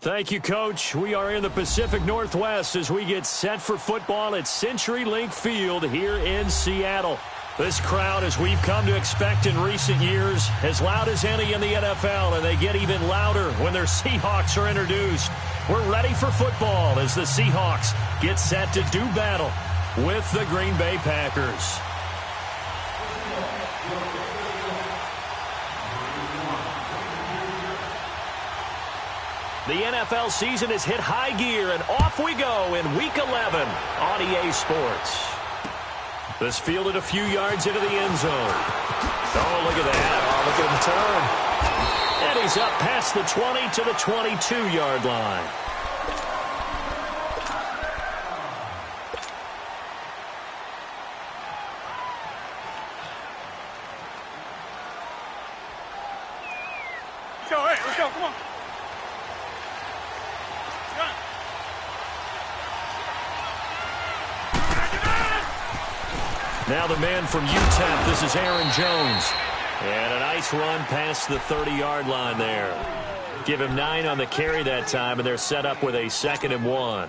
Thank you, Coach. We are in the Pacific Northwest as we get set for football at CenturyLink Field here in Seattle. This crowd, as we've come to expect in recent years, as loud as any in the NFL, and they get even louder when their Seahawks are introduced. We're ready for football as the Seahawks get set to do battle with the Green Bay Packers. The NFL season has hit high gear, and off we go in Week 11 on EA Sports. This fielded a few yards into the end zone. Oh, look at that. Oh, look at him turn. And he's up past the 20 to the 22-yard line. Let's go, hey, let's go, come on. Now the man from UTEP, this is Aaron Jones. And a nice run past the 30-yard line there. Give him 9 on the carry that time, and they're set up with a 2nd and 1.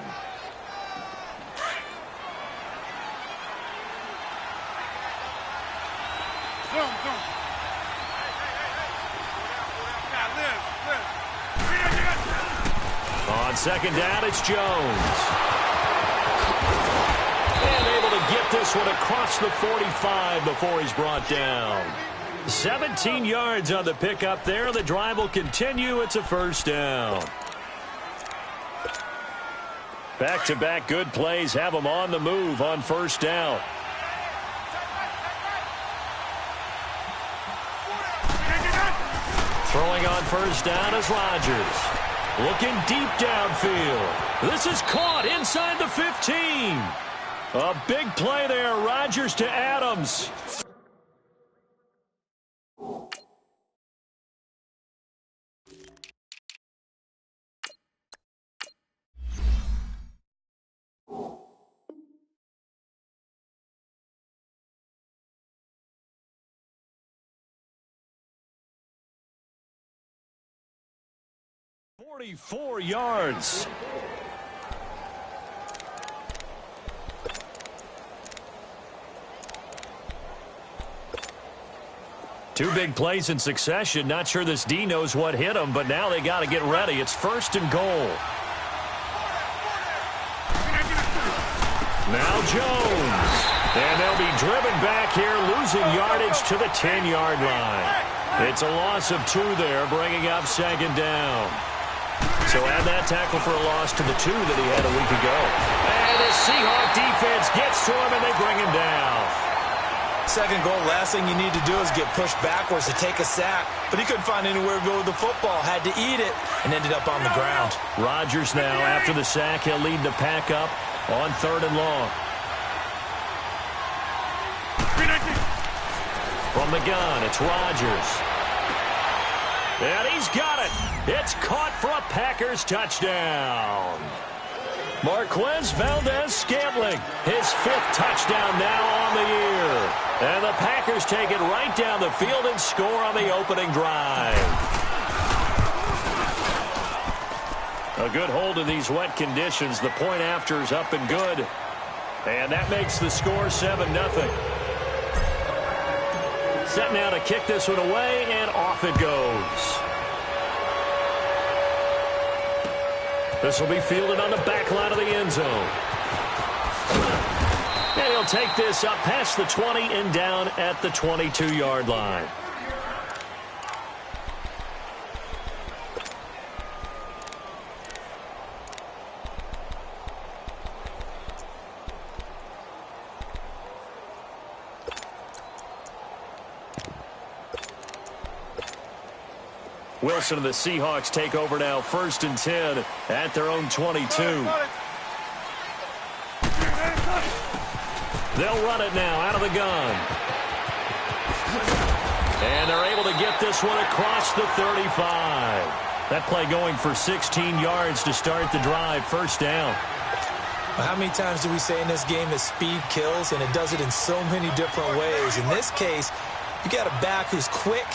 On 2nd down, it's Jones. And able to get this one across the 45 before he's brought down. 17 yards on the pickup there. The drive will continue. It's a 1st down. Back-to-back good plays have them on the move on 1st down. Throwing on 1st down is Rodgers. Looking deep downfield. This is caught inside the 15. A big play there. Rodgers to Adams. "44 yards. Two big plays in succession. Not sure this D knows what hit him, but now they got to get ready. It's 1st and goal. Now Jones. And they'll be driven back here, losing yardage to the 10-yard line. It's a loss of 2 there, bringing up 2nd down. So add that tackle for a loss to the 2 that he had a week ago. And the Seahawk defense gets to him, and they bring him down. 2nd goal, last thing you need to do is get pushed backwards to take a sack. But he couldn't find anywhere to go with the football. Had to eat it and ended up on the ground. Rodgers now, after the sack, he'll lead the pack up on 3rd and long. From the gun, it's Rodgers. And he's got it. It's caught for a Packers touchdown. Marquez Valdez-Scantling, his 5th touchdown now on the year. And the Packers take it right down the field and score on the opening drive. A good hold in these wet conditions. The point after is up and good. And that makes the score 7-0. Set now to kick this one away, and off it goes. This will be fielded on the back line of the end zone. And he'll take this up past the 20 and down at the 22-yard line. Wilson and the Seahawks take over now, 1st and 10 at their own 22. They'll run it now out of the gun. And they're able to get this one across the 35. That play going for 16 yards to start the drive, 1st down. How many times do we say in this game that speed kills, and it does it in so many different ways? In this case, you got a back who's quick,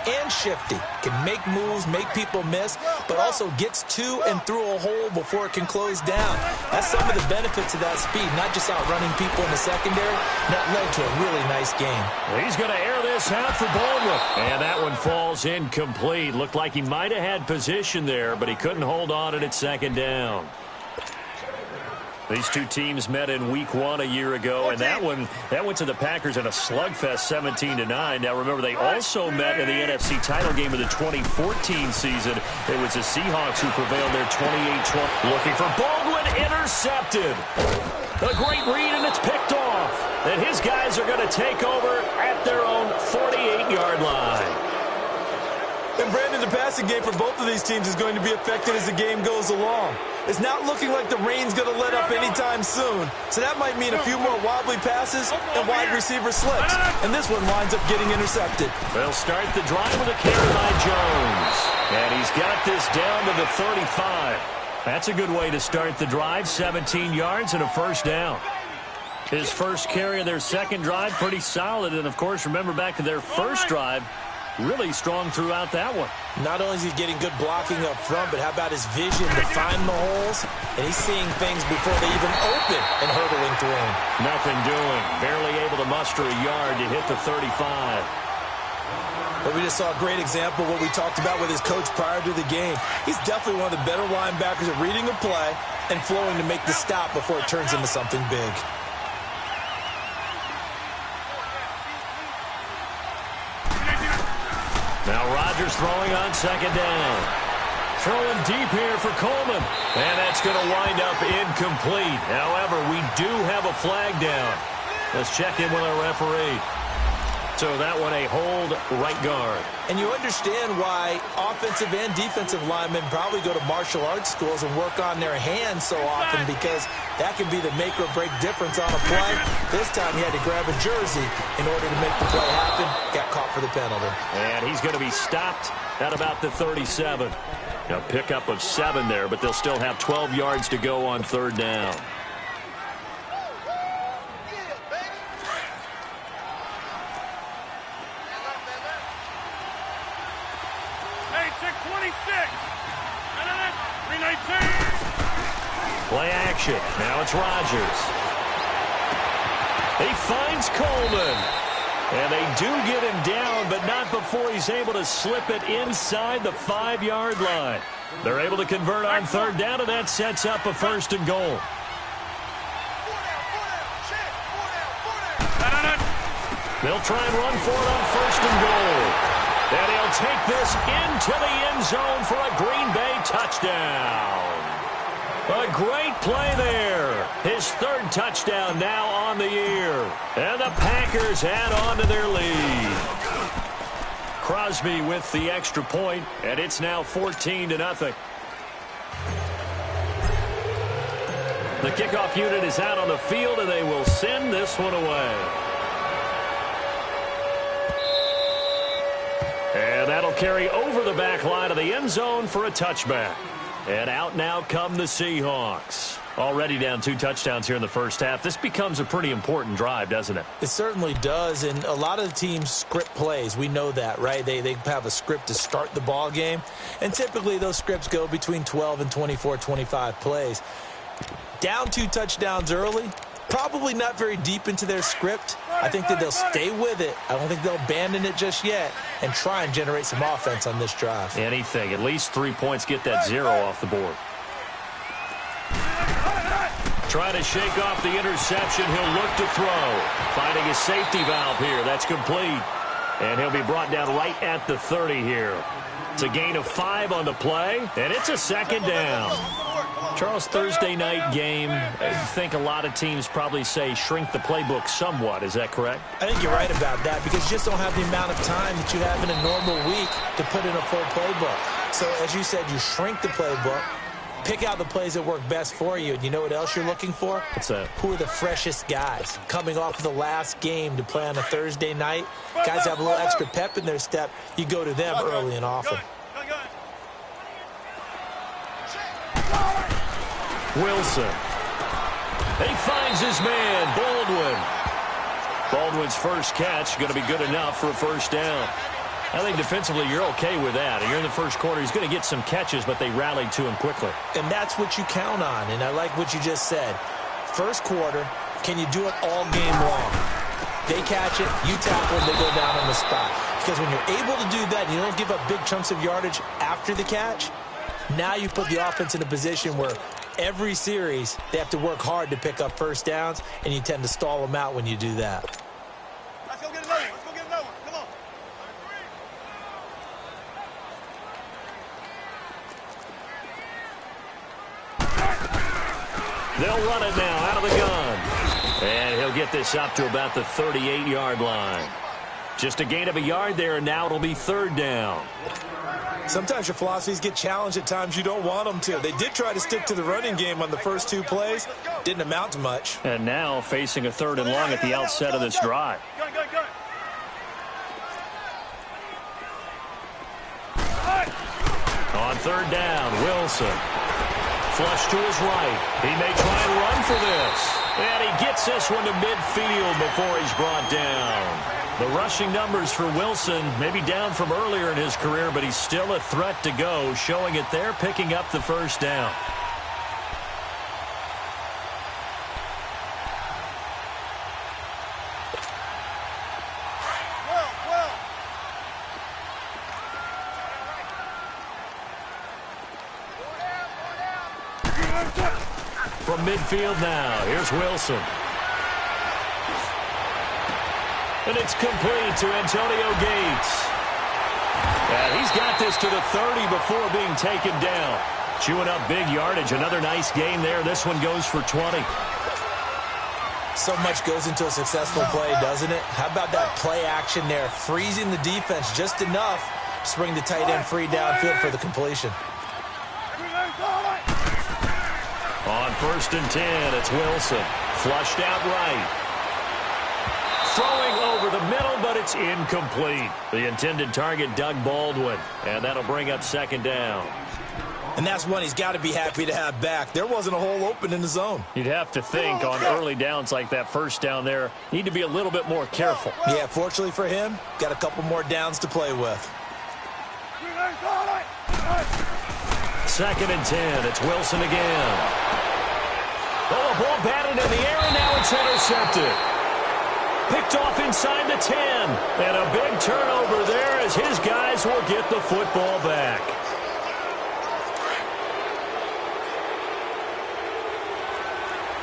and shifty. Can make moves, make people miss, but also gets to and through a hole before it can close down. That's some of the benefits of that speed, not just outrunning people in the secondary. That led to a really nice game. He's going to air this out for Baldwin. And that one falls incomplete. Looked like he might have had position there, but he couldn't hold on it at second down. These two teams met in Week 1 a year ago, and that went to the Packers in a slugfest 17-9. Now, remember, they also met in the NFC title game of the 2014 season. It was the Seahawks who prevailed there 28-20. Looking for Baldwin, intercepted. A great read, and it's picked off. And his guys are going to take over at their own 48-yard line. And, Brandon, the passing game for both of these teams is going to be affected as the game goes along. It's not looking like the rain's going to let up anytime soon. So that might mean a few more wobbly passes and wide receiver slips. And this one winds up getting intercepted. They'll start the drive with a carry by Jones. And he's got this down to the 35. That's a good way to start the drive. 17 yards and a first down. His first carry of their second drive, pretty solid. And, of course, remember back to their first drive, really strong throughout that one. Not only is he getting good blocking up front, but how about his vision to find the holes? And he's seeing things before they even open and hurdling through them. Nothing doing. Barely able to muster a yard to hit the 35. But we just saw a great example of what we talked about with his coach prior to the game. He's definitely one of the better linebackers at reading a play and flowing to make the stop before it turns into something big. Now Rodgers throwing on second down. Throwing deep here for Coleman. And that's going to wind up incomplete. However, we do have a flag down. Let's check in with our referee. So that one a hold right guard. And you understand why offensive and defensive linemen probably go to martial arts schools and work on their hands so often, because that can be the make or break difference on a play. This time he had to grab a jersey in order to make the play happen. Got caught for the penalty. And he's going to be stopped at about the 37. A pickup of 7 there, but they'll still have 12 yards to go on third down. Play action. Now it's Rodgers. He finds Coleman. And they do get him down, but not before he's able to slip it inside the 5-yard line. They're able to convert on third down, and that sets up a first and goal. They'll try and run for it on first and goal. And he'll take this into the end zone for a Green Bay touchdown. A great play there. His third touchdown now on the year. And the Packers add on to their lead. Crosby with the extra point, and it's now 14-0. The kickoff unit is out on the field, and they will send this one away. And that'll carry over the back line of the end zone for a touchback. And out now come the Seahawks. Already down 2 touchdowns here in the first half. This becomes a pretty important drive, doesn't it? It certainly does, and a lot of the teams script plays. We know that, right? They have a script to start the ball game, and typically those scripts go between 12 and 24, 25 plays. Down 2 touchdowns early, probably not very deep into their script. I think that they'll stay with it. I don't think they'll abandon it just yet and try and generate some offense on this drive. Anything. At least 3 points, get that 0 off the board. Trying to shake off the interception. He'll look to throw. Finding his safety valve here. That's complete. And he'll be brought down right at the 30 here. It's a gain of 5 on the play, and it's a second down. Charles, Thursday night game, I think a lot of teams probably say shrink the playbook somewhat. Is that correct? I think you're right about that, because you just don't have the amount of time that you have in a normal week to put in a full playbook. So, as you said, you shrink the playbook, pick out the plays that work best for you. And you know what else you're looking for? What's that? Who are the freshest guys? Coming off of the last game to play on a Thursday night, guys have a little extra pep in their step. You go to them early and often. Wilson. He finds his man, Baldwin. Baldwin's first catch going to be good enough for a first down. I think defensively you're okay with that. You're in the first quarter. He's going to get some catches, but they rallied to him quickly. And that's what you count on, and I like what you just said. First quarter, can you do it all game long? They catch it, you tackle them, they go down on the spot. Because when you're able to do that and you don't give up big chunks of yardage after the catch, now you put the offense in a position where every series they have to work hard to pick up first downs, and you tend to stall them out when you do that. Let's go get another one. Let's go get another one. Come on. They'll run it now out of the gun. And he'll get this up to about the 38-yard line. Just a gain of a yard there, and now it'll be third down. Sometimes your philosophies get challenged at times you don't want them to. They did try to stick to the running game on the first two plays. Didn't amount to much. And now facing a third and long at the outset of this drive. Go. On third down, Wilson. Flush to his right. He may try and run for this. And he gets this one to midfield before he's brought down. The rushing numbers for Wilson maybe down from earlier in his career, but he's still a threat to go, showing it there, picking up the first down. From midfield now, here's Wilson. And it's complete to Antonio Gates. And he's got this to the 30 before being taken down. Chewing up big yardage. Another nice gain there. This one goes for 20. So much goes into a successful play, doesn't it? How about that play action there? Freezing the defense just enough to bring the tight end free downfield for the completion. On 1st and 10, it's Wilson. Flushed out right. Throwing over the middle, but it's incomplete. The intended target, Doug Baldwin. And that'll bring up second down. And that's one he's got to be happy to have back. There wasn't a hole open in the zone. You'd have to think on early downs like that first down there, need to be a little bit more careful. Yeah, fortunately for him, got a couple more downs to play with. 2nd and 10, it's Wilson again. Oh, the ball batted in the air, and now it's intercepted. Picked off inside the 10. And a big turnover there as his guys will get the football back.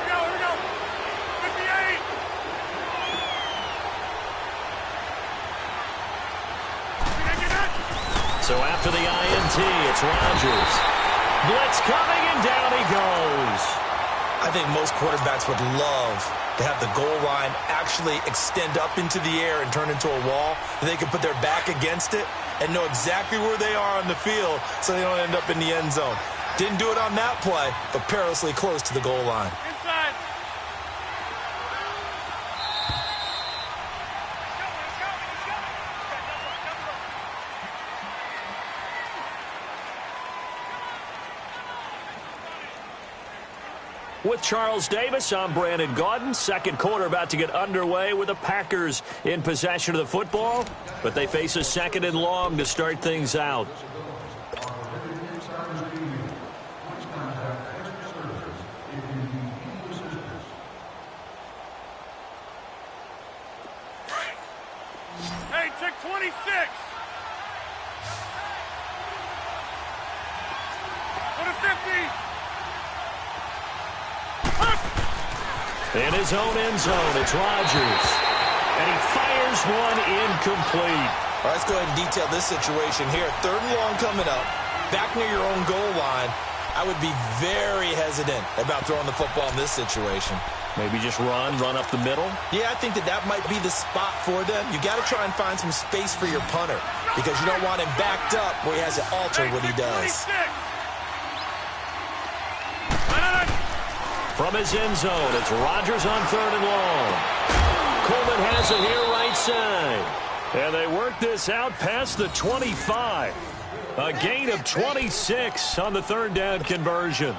Here we go. 58. So after the INT, it's Rodgers. Blitz coming, and down he goes. I think most quarterbacks would love to have the goal line actually extend up into the air and turn into a wall. They can put their back against it and know exactly where they are on the field so they don't end up in the end zone. Didn't do it on that play, but perilously close to the goal line. Inside. With Charles Davis, I'm Brandon Gaudin. Second quarter about to get underway with the Packers in possession of the football, but they face a 2nd and long to start things out. Hey, check 26. Go to 50. In his own end zone, it's Rodgers. And he fires one incomplete. All right, let's go ahead and detail this situation here. 3rd and long coming up, back near your own goal line. I would be very hesitant about throwing the football in this situation. Maybe just run up the middle? Yeah, I think that might be the spot for them. You got to try and find some space for your punter because you don't want him backed up where he has to alter what he does. From his end zone, it's Rodgers on 3rd and long. Coleman has it here right side. And they work this out past the 25. A gain of 26 on the 3rd down conversion.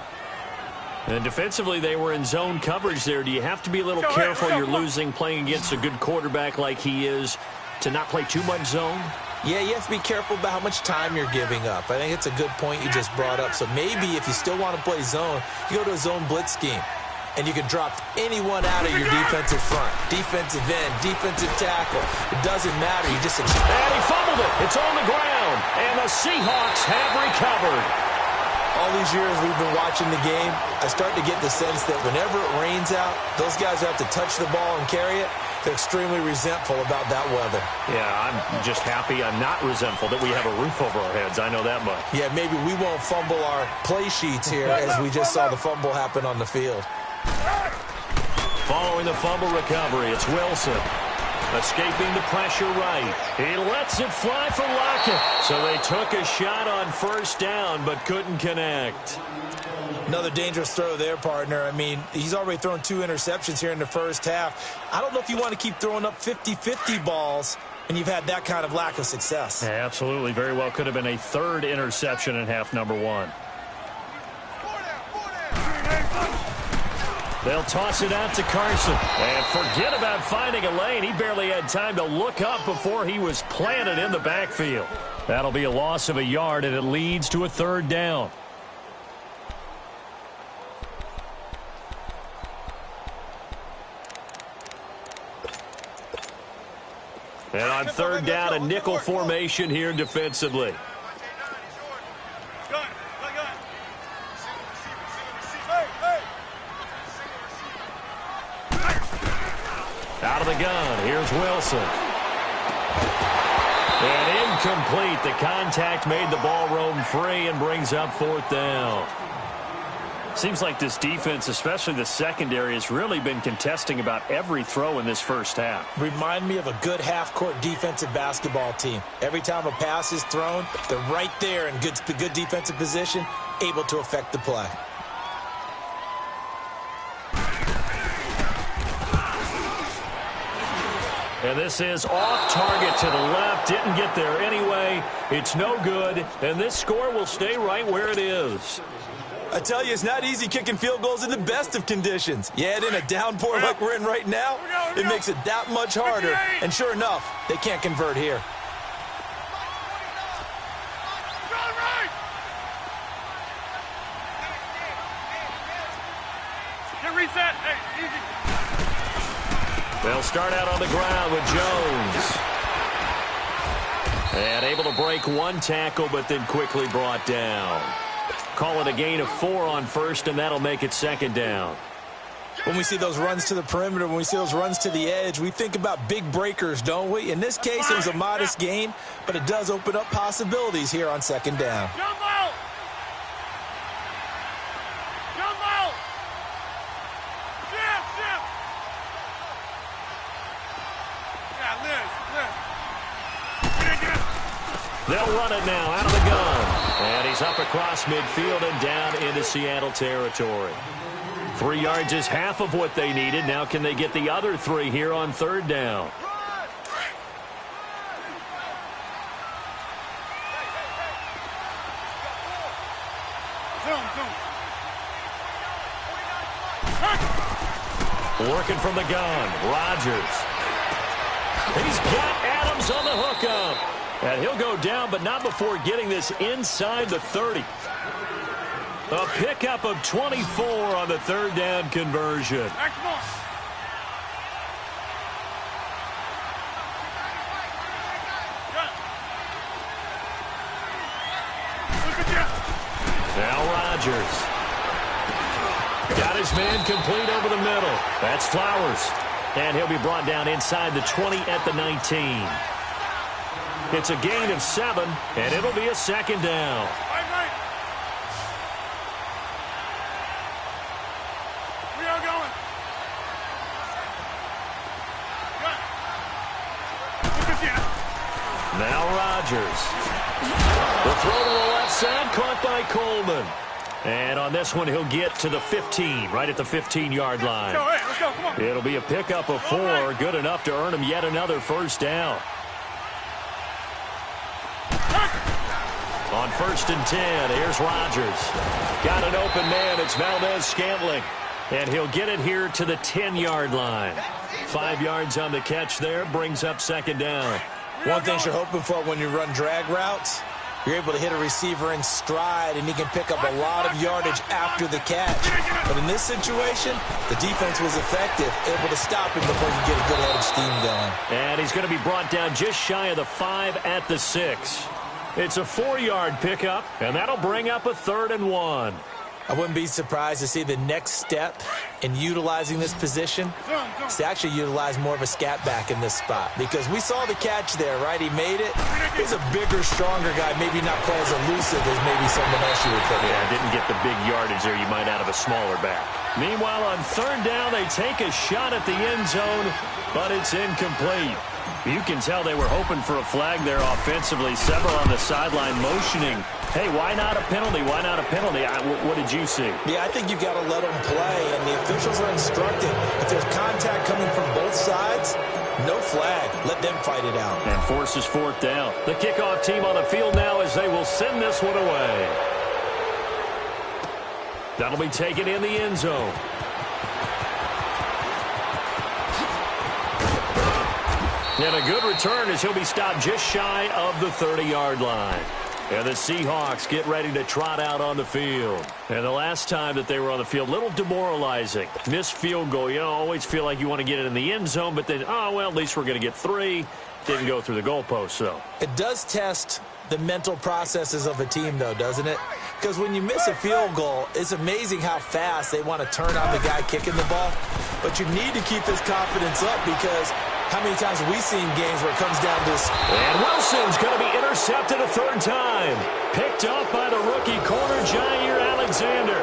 And defensively, they were in zone coverage there. Do you have to be a little careful? You're losing playing against a good quarterback like he is to not play too much zone? Yeah, you have to be careful about how much time you're giving up. I think it's a good point you just brought up. So maybe if you still want to play zone, you go to a zone blitz scheme. And you can drop anyone out of your defensive front. Defensive end, defensive tackle. It doesn't matter. You just expect. And he fumbled it. It's on the ground. And the Seahawks have recovered. All these years we've been watching the game, I start to get the sense that whenever it rains out, those guys who have to touch the ball and carry it, they're extremely resentful about that weather. Yeah, I'm just happy I'm not resentful that we have a roof over our heads. I know that much. Yeah, maybe we won't fumble our play sheets here as we just saw the fumble happen on the field. Following the fumble recovery, it's Wilson. Escaping the pressure right. He lets it fly for Lockett. So they took a shot on first down but couldn't connect. Another dangerous throw there, partner. I mean, he's already thrown 2 interceptions here in the first half. I don't know if you want to keep throwing up 50-50 balls and you've had that kind of lack of success. Yeah, absolutely. Very well could have been a 3rd interception in half number 1. They'll toss it out to Carson. And forget about finding a lane. He barely had time to look up before he was planted in the backfield. That'll be a loss of a yard, and it leads to a 3rd down. And on 3rd down, a nickel formation here defensively. Out of the gun, here's Wilson. And incomplete. The contact made the ball roam free and brings up 4th down. Seems like this defense, especially the secondary, has really been contesting about every throw in this first half. Remind me of a good half-court defensive basketball team. Every time a pass is thrown, they're right there in good defensive position, able to affect the play. And this is off target to the left. Didn't get there anyway. It's no good. And this score will stay right where it is. I tell you, it's not easy kicking field goals in the best of conditions. You add in a downpour like we're in right now, it makes it that much harder. And sure enough, they can't convert here. Get reset. Hey, easy. They'll start out on the ground with Jones. And able to break 1 tackle, but then quickly brought down. Call it a gain of 4 on first, and that'll make it 2nd down. When we see those runs to the perimeter, when we see those runs to the edge, we think about big breakers, don't we? In this case, it was a modest gain, but it does open up possibilities here on 2nd down. Jump out. Jump out. Shift. Yeah, Liz. Get it. They'll run it now out of the gun. And he's up across midfield and down into Seattle territory. 3 yards is half of what they needed. Now can they get the other 3 here on 3rd down? Working from the gun, Rodgers. He's got Adams on the hookup. And he'll go down, but not before getting this inside the 30. A pickup of 24 on the 3rd down conversion. Now Rodgers. Got his man complete over the middle. That's Flowers. And he'll be brought down inside the 20 at the 19. It's a gain of 7, and it'll be a 2nd down. We are going. Now Rodgers. The throw to the left side, caught by Coleman. And on this one, he'll get to the 15, right at the 15-yard line. Let's go, come on. It'll be a pickup of 4, good enough to earn him yet another 1st down. On 1st and 10, here's Rodgers. Got an open man, it's Valdez-Scantling. And he'll get it here to the 10-yard line. 5 yards on the catch there, brings up 2nd down. One thing you're hoping for when you run drag routes, you're able to hit a receiver in stride, and he can pick up a lot of yardage after the catch. But in this situation, the defense was effective, able to stop him before he could get a good head of steam going. And he's going to be brought down just shy of the 5 at the 6. It's a 4-yard pickup, and that'll bring up a 3rd and 1. I wouldn't be surprised to see the next step in utilizing this position is to actually utilize more of a scat back in this spot, because we saw the catch there, right? He made it. He's a bigger, stronger guy, maybe not quite as elusive as maybe someone else you would put in. Yeah, didn't get the big yardage there you might out of a smaller back. Meanwhile, on 3rd down, they take a shot at the end zone, but it's incomplete. You can tell they were hoping for a flag there offensively. Several on the sideline motioning. Hey, why not a penalty? Why not a penalty? What did you see? Yeah, I think you got to let them play, and the officials are instructed. If there's contact coming from both sides, no flag. Let them fight it out. And forces 4th down. The kickoff team on the field now as they will send this one away. That'll be taken in the end zone. And a good return as he'll be stopped just shy of the 30-yard line. And the Seahawks get ready to trot out on the field. And the last time that they were on the field, a little demoralizing. Missed field goal. You know, always feel like you want to get it in the end zone, but then, oh, well, at least we're going to get 3. Didn't go through the goalpost, so. It does test the mental processes of a team, though, doesn't it? Because when you miss a field goal, it's amazing how fast they want to turn on the guy kicking the ball. But you need to keep this confidence up, because how many times have we seen games where it comes down to this? And Wilson's going to be intercepted a 3rd time. Picked up by the rookie corner, Jair Alexander.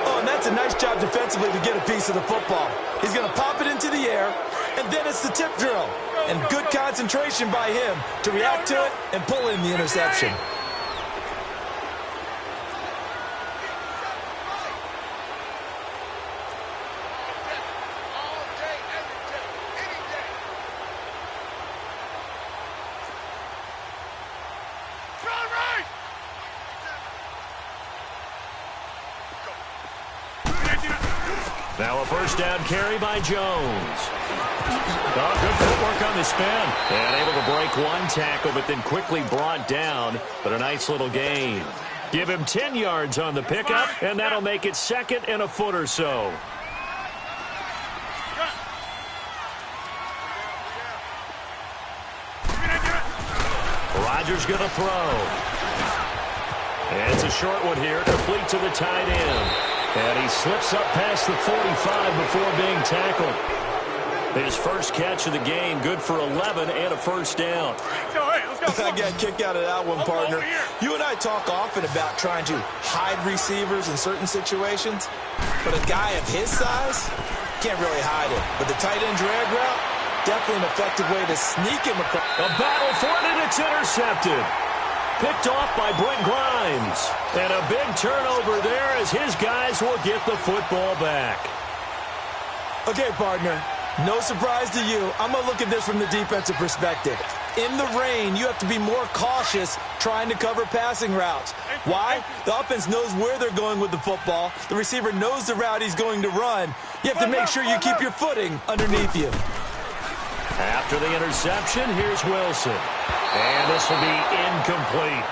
Oh, and that's a nice job defensively to get a piece of the football. He's going to pop it into the air, and then it's the tip drill. And good concentration by him to react to it and pull in the interception. Now a 1st down carry by Jones. Oh, good footwork on the spin. And able to break one tackle, but then quickly brought down. But a nice little gain. Give him 10 yards on the pickup, and that'll make it 2nd and a foot or so. Rodgers going to throw. And it's a short one here, complete to the tight end. And he slips up past the 45 before being tackled. His first catch of the game, good for 11 and a 1st down. I got kicked out of that one, partner. You and I talk often about trying to hide receivers in certain situations, but a guy of his size can't really hide it. But the tight end drag route, definitely an effective way to sneak him across. A battle for it, and it's intercepted. Picked off by Brent Grimes. And a big turnover there as his guys will get the football back. Okay, partner, no surprise to you. I'm going to look at this from the defensive perspective. In the rain, you have to be more cautious trying to cover passing routes. Why? The offense knows where they're going with the football. The receiver knows the route he's going to run. You have to make sure you keep your footing underneath you. After the interception, here's Wilson. And this will be incomplete.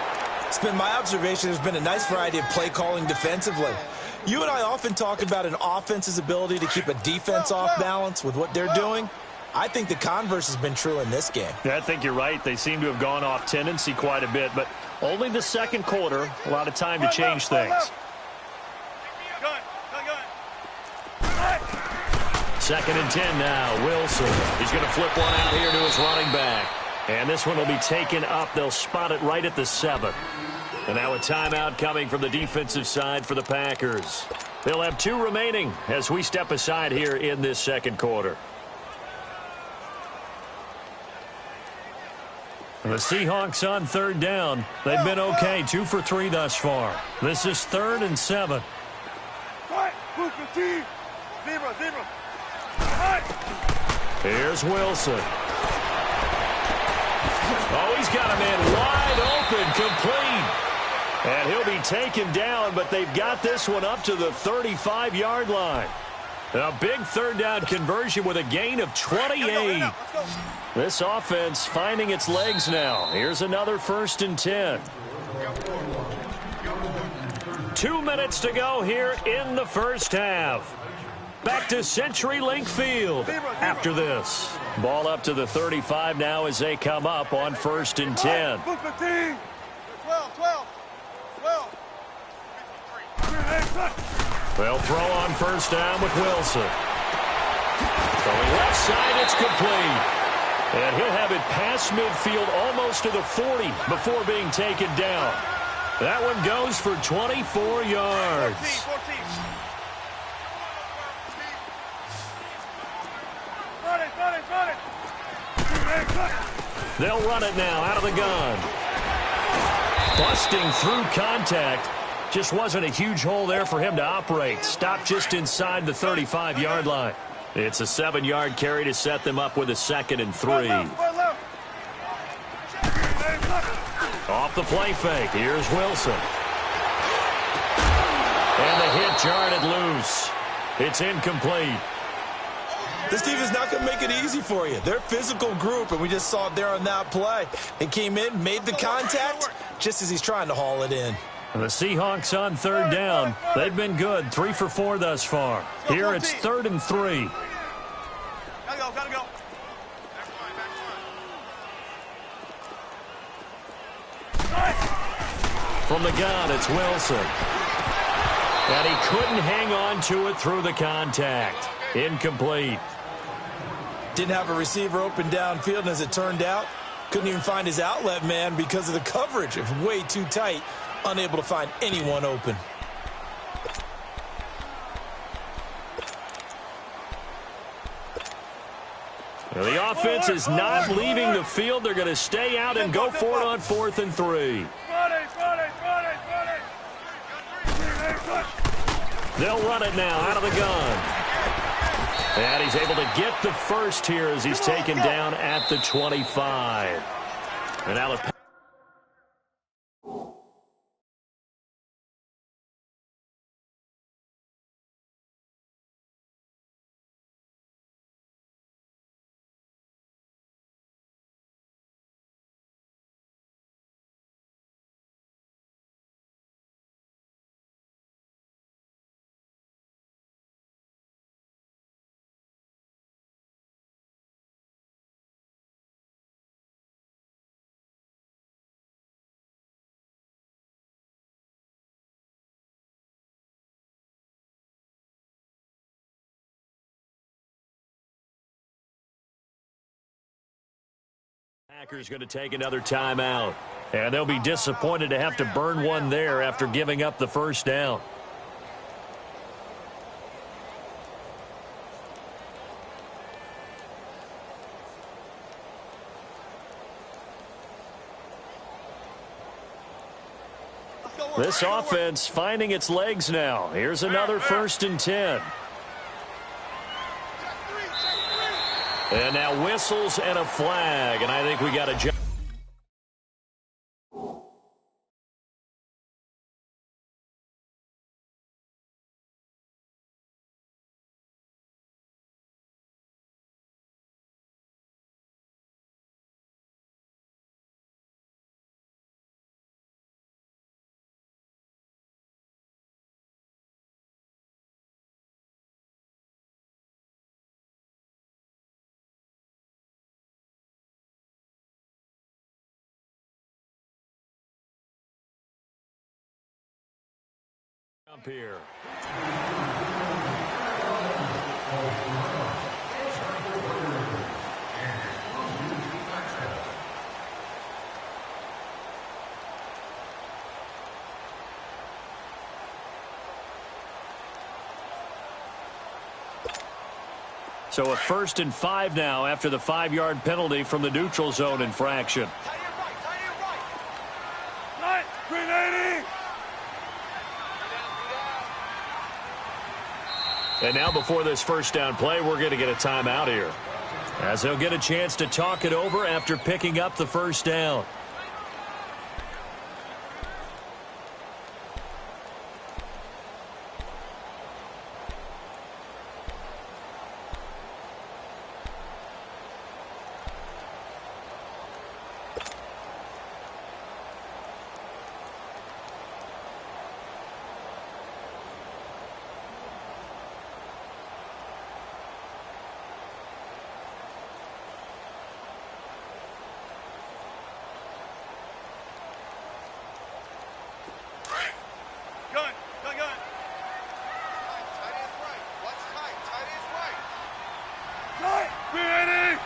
It's been my observation there's been a nice variety of play calling defensively. You and I often talk about an offense's ability to keep a defense off balance with what they're doing. I think the converse has been true in this game. Yeah, I think you're right. They seem to have gone off tendency quite a bit, but only the 2nd quarter, a lot of time to change things. 2nd and 10 now. Wilson. He's going to flip one out here to his running back. And this one will be taken up. They'll spot it right at the 7. And now a timeout coming from the defensive side for the Packers. They'll have 2 remaining as we step aside here in this 2nd quarter. And the Seahawks on 3rd down. They've been okay. 2 for 3 thus far. This is 3rd and 7. Here's Wilson. Oh, he's got a man wide open, complete. And he'll be taken down, but they've got this one up to the 35-yard line. A big third down conversion with a gain of 28. This offense finding its legs now. Here's another 1st and 10. 2 minutes to go here in the first half. Back to CenturyLink Field after this. Ball up to the 35 now as they come up on 1st and 10. 12. They'll throw on 1st down with Wilson. Going left side, it's complete. And he'll have it past midfield almost to the 40 before being taken down. That one goes for 24 yards. 14. They'll run it now out of the gun. Busting through contact. Just wasn't a huge hole there for him to operate. Stopped just inside the 35-yard line. It's a 7-yard carry to set them up with a 2nd and 3. Off the play fake. Here's Wilson. And the hit jarred it loose. It's incomplete. This defense is not going to make it easy for you. They're a physical group, and we just saw it there on that play. He came in, made the contact, just as he's trying to haul it in. The Seahawks on 3rd down. They've been good, 3 for 4 thus far. Here it's 3rd and 3. Gotta go. From the gun, it's Wilson. And he couldn't hang on to it through the contact. Incomplete. Didn't have a receiver open downfield, and as it turned out, couldn't even find his outlet man because of the coverage. It was way too tight, unable to find anyone open. The offense is not leaving the field. They're going to stay out and go for it on 4th and 3. They'll run it now out of the gun. And he's able to get the first here as he's taken down at the 25. And now the Packers going to take another timeout. And they'll be disappointed to have to burn one there after giving up the 1st down. This offense finding its legs now. Here's another 1st and 10. And now whistles and a flag, and I think we got a jump. Here. So a 1st and 5 now after the 5-yard penalty from the neutral zone infraction. And now before this 1st down play, we're going to get a timeout here, as they'll get a chance to talk it over after picking up the 1st down. Ready?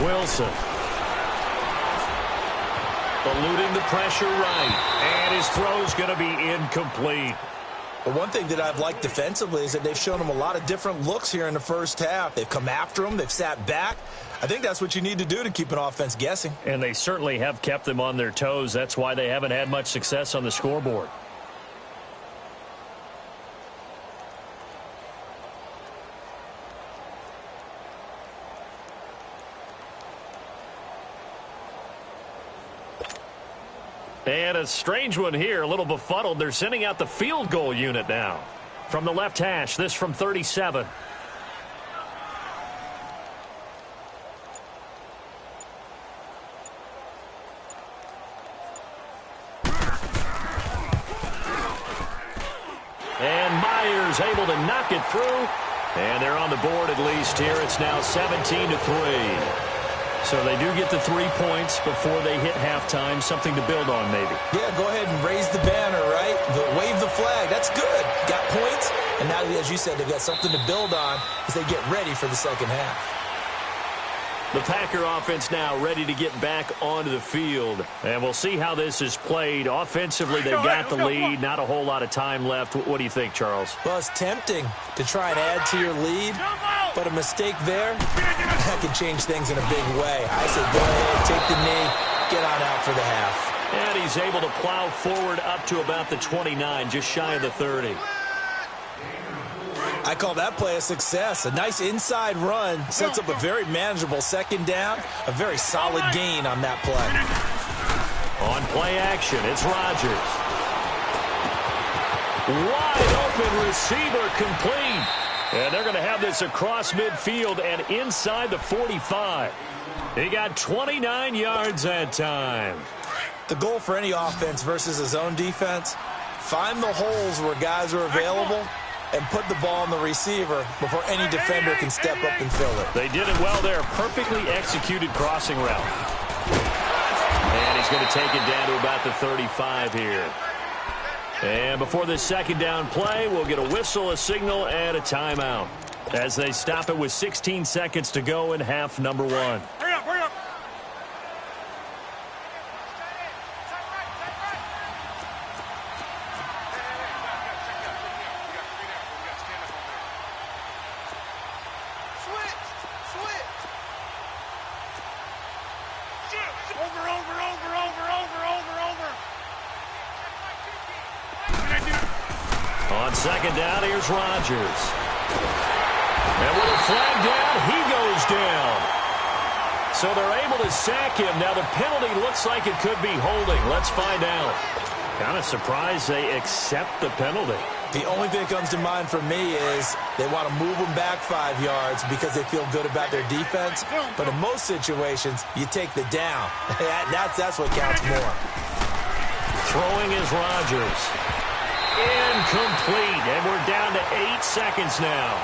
Wilson. Eluding the pressure right. And his throw's going to be incomplete. But one thing that I've liked defensively is that they've shown him a lot of different looks here in the first half. They've come after him. They've sat back. I think that's what you need to do to keep an offense guessing. And they certainly have kept them on their toes. That's why they haven't had much success on the scoreboard. And a strange one here, a little befuddled. They're sending out the field goal unit now. From the left hash, this from 37. And Myers able to knock it through. And they're on the board at least here. It's now 17-3. So they do get the 3 points before they hit halftime. Something to build on, maybe. Yeah, go ahead and raise the banner, right? Wave the flag. That's good. Got points. And now, as you said, they've got something to build on as they get ready for the second half. The Packer offense now ready to get back onto the field. And we'll see how this is played. Offensively, they've got the lead. Not a whole lot of time left. What do you think, Charles? Well, it's tempting to try and add to your lead, but a mistake there, that can change things in a big way. I say go ahead, take the knee, get on out for the half. And he's able to plow forward up to about the 29, just shy of the 30. I call that play a success. A nice inside run sets up a very manageable second down, a very solid gain on that play. On play action, it's Rodgers. Wide open receiver complete. And they're going to have this across midfield and inside the 45. He got 29 yards that time. The goal for any offense versus his own defense, find the holes where guys are available and put the ball on the receiver before any defender can step up and fill it. They did it well there. Perfectly executed crossing route. And he's going to take it down to about the 35 here. And before this second down play, we'll get a whistle, a signal, and a timeout as they stop it with 16 seconds to go in half number one. Hurry up, hurry up. On second down, here's Rodgers. And with a flag down, he goes down. So they're able to sack him. Now the penalty looks like it could be holding. Let's find out. Kind of surprised they accept the penalty. The only thing that comes to mind for me is they want to move them back 5 yards because they feel good about their defense. But in most situations, you take the down. That's what counts more. Throwing is Rodgers. Incomplete. And we're down to 8 seconds now.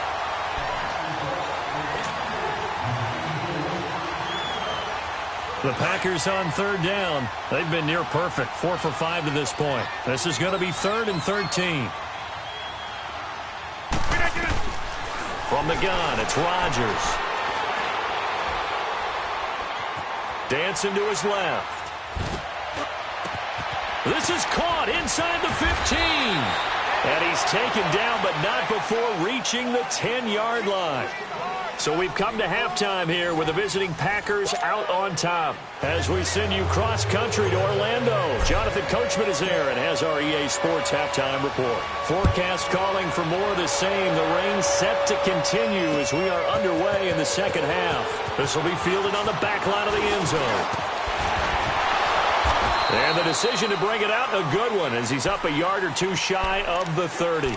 The Packers on third down. They've been near perfect. 4 for 5 to this point. This is going to be 3rd and 13. From the gun, it's Rodgers. Dancing to his left. This is caught inside the 15. And he's taken down, but not before reaching the 10-yard line. So we've come to halftime here with the visiting Packers out on top. As we send you cross-country to Orlando, Jonathan Coachman is there and has our EA Sports halftime report. Forecast calling for more of the same. The rain set to continue as we are underway in the second half. This will be fielded on the back line of the end zone. And the decision to bring it out, a good one, as he's up a yard or two shy of the 30.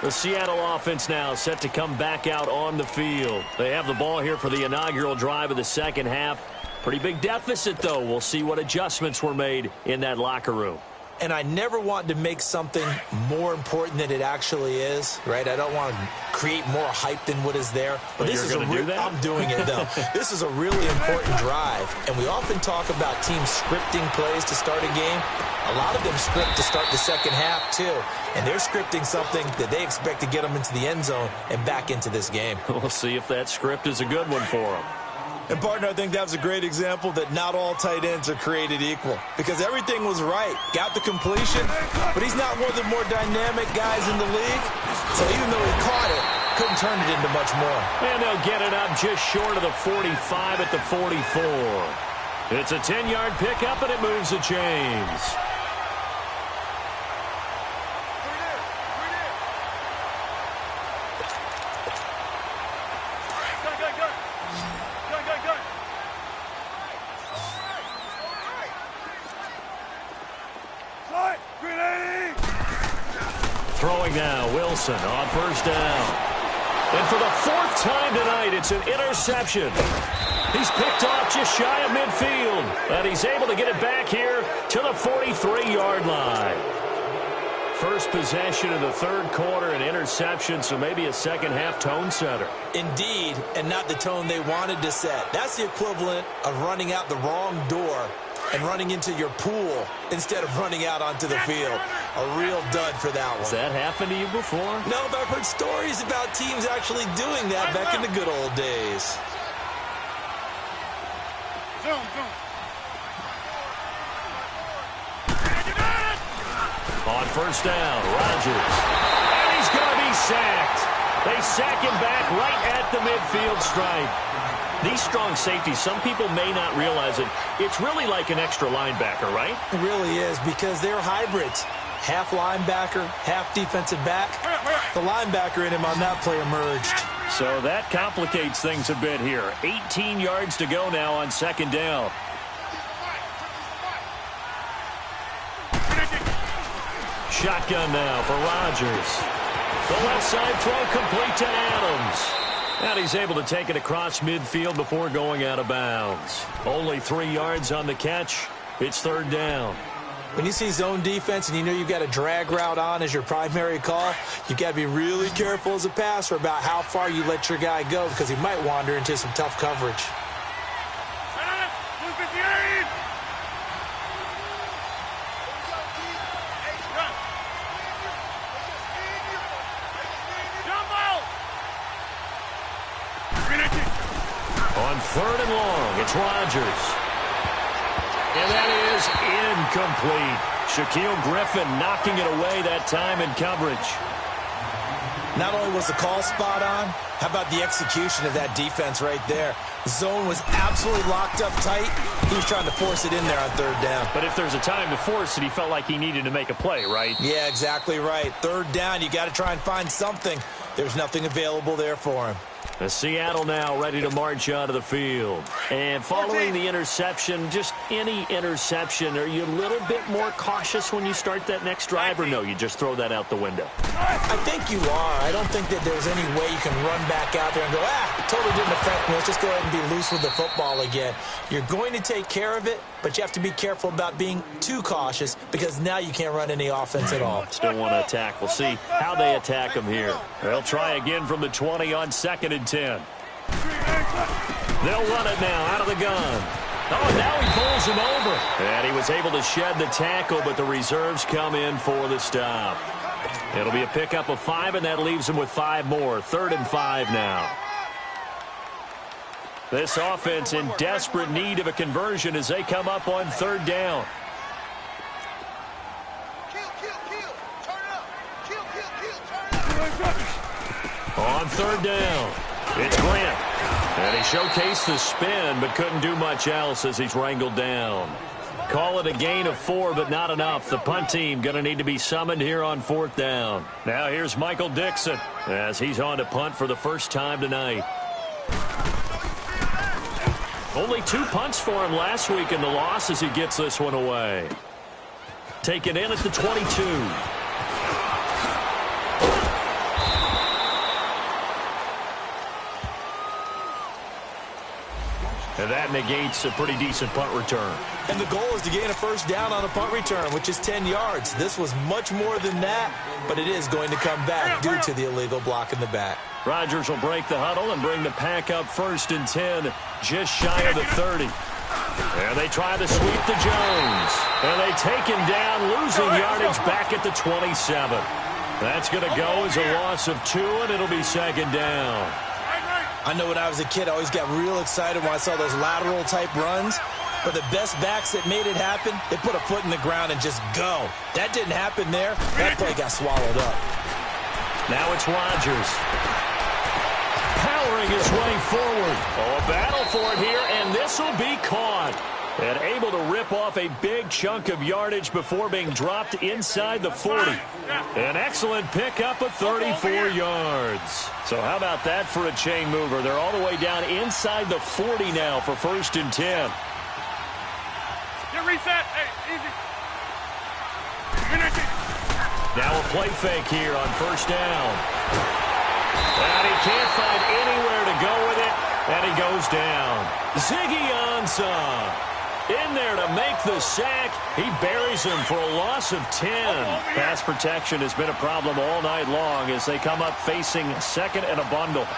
The Seattle offense now set to come back out on the field. They have the ball here for the inaugural drive of the second half. Pretty big deficit, though. We'll see what adjustments were made in that locker room. and I never want to make something more important than it actually is, right? I don't want to create more hype than what is there. But this is I'm doing it, though. This is a really important drive, and we often talk about teams scripting plays to start a game. A lot of them script to start the second half, too, and they're scripting something that they expect to get them into the end zone and back into this game. We'll see if that script is a good one for them. And, partner, I think that was a great example that not all tight ends are created equal because everything was right. Got the completion, but he's not one of the more dynamic guys in the league. So even though he caught it, couldn't turn it into much more. And they'll get it up just short of the 45 at the 44. It's a 10-yard pickup, and it moves the chains. Throwing now, Wilson on first down. And for the fourth time tonight, it's an interception. He's picked off just shy of midfield. And he's able to get it back here to the 43-yard line. First possession of the third quarter, an interception, so maybe a second-half tone setter. Indeed, and not the tone they wanted to set. That's the equivalent of running out the wrong door and running into your pool instead of running out onto the field. A real dud for that one. Has that happened to you before? No, but I've heard stories about teams actually doing that back in the good old days. On first down, Rodgers. And he's going to be sacked. They sack him back right at the midfield stripe. These strong safeties, some people may not realize it. It's really like an extra linebacker, right? It really is because they're hybrids. Half linebacker, half defensive back. The linebacker in him on that play emerged. So that complicates things a bit here. 18 yards to go now on second down. Shotgun now for Rodgers. The left side throw complete to Adams. And he's able to take it across midfield before going out of bounds. Only 3 yards on the catch. It's third down. When you see zone defense and you know you've got a drag route on as your primary call, you've got to be really careful as a passer about how far you let your guy go because he might wander into some tough coverage. On third and long, it's Rodgers. And that is incomplete. Shaquille Griffin knocking it away that time in coverage. Not only was the call spot on, how about the execution of that defense right there? The zone was absolutely locked up tight. He was trying to force it in there on third down. But if there's a time to force it, he felt like he needed to make a play, right? Yeah, exactly right. Third down, you got to try and find something. There's nothing available there for him. The Seattle now ready to march onto the field. And following the interception, just any interception, are you a little bit more cautious when you start that next drive, or no, you just throw that out the window? I think you are. I don't think that there's any way you can run back out there and go, it totally didn't affect me. Let's just go ahead and be loose with the football again. You're going to take care of it, but you have to be careful about being too cautious because now you can't run any offense at all. Still want to attack. We'll see how they attack him here. They'll try again from the 20 on 2nd and 10. They'll run it now out of the gun. Oh, and now he pulls him over. And he was able to shed the tackle, but the reserves come in for the stop. It'll be a pickup of 5, and that leaves him with 5 more. 3rd and 5 now. This offense in desperate need of a conversion as they come up on 3rd down. On 3rd down, it's Grant. And he showcased the spin, but couldn't do much else as he's wrangled down. Call it a gain of 4, but not enough. The punt team going to need to be summoned here on 4th down. Now here's Michael Dixon as he's on to punt for the first time tonight. Only 2 punts for him last week in the loss as he gets this one away. Taken in at the 22. And that negates a pretty decent punt return. And the goal is to gain a first down on a punt return, which is 10 yards. This was much more than that, but it is going to come back due to the illegal block in the back. Rodgers will break the huddle and bring the pack up 1st and 10, just shy of the 30. And they try to sweep to Jones. And they take him down, losing yardage back at the 27. That's going to go as a loss of 2, and it'll be 2nd down. I know when I was a kid, I always got real excited when I saw those lateral-type runs. But the best backs that made it happen, they put a foot in the ground and just go. That didn't happen there. That play got swallowed up. Now it's Rodgers. Powering his way forward. Oh, a battle for it here, and this will be caught. And able to rip off a big chunk of yardage before being dropped inside the 40. An excellent pickup of 34 yards. So how about that for a chain mover? They're all the way down inside the 40 now for 1st and 10. Get reset. Hey, easy. Now a play fake here on 1st down. And he can't find anywhere to go with it, and he goes down. Ziggy Ansah in there to make the sack. He buries him for a loss of 10. Pass protection has been a problem all night long as they come up facing 2nd and a bundle.